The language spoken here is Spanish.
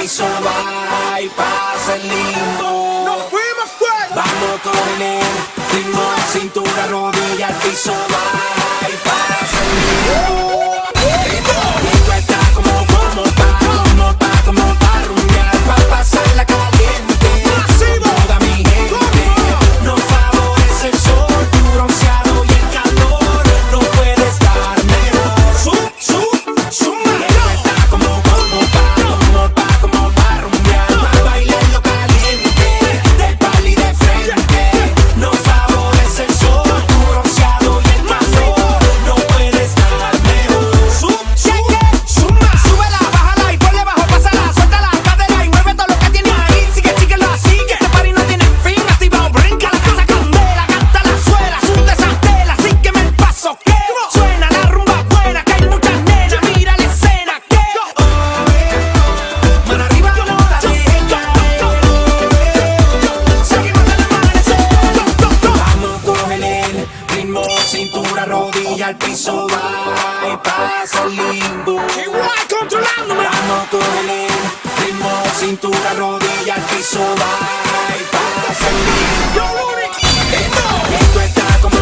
piso, va y pasa el limbo. ¡Nos fuimos fuera! Vamos con el ritmo, cintura, rodilla, al piso, va y pasa el limbo. Esto está como pa' rumbear, pa' pasarla caliente. Toda mi gente, nos favorece el sol, tu bronceado y el calor, no puede estar mejor. Esto está como pa' rumbear, pa' bailarlo caliente, del pali de frente. Nos favorece el sol, tu bronceado y el calor, no puede estar mejor. Súbela, bájala y ponle bajo, pásala, suelta la cadera y mueve todo lo que tienes ahí. Sigue, síguelo así, que este party no tiene fin. Activa o brinca, la casa candela, canta la suela, sunde esa tela, sígueme el paso que suena la rumba buena, que hay muchas nenas, mira la escena que mano arriba no la dejes caer. Seguimos del amanecer. Vamos con el ritmo, cintura, rodilla, al piso, va y pasa el limbo. Igual controlándome. Vamos con el ritmo, cintura, rodilla, al piso, va y pasa el limbo. Yo, Luni. Esto está como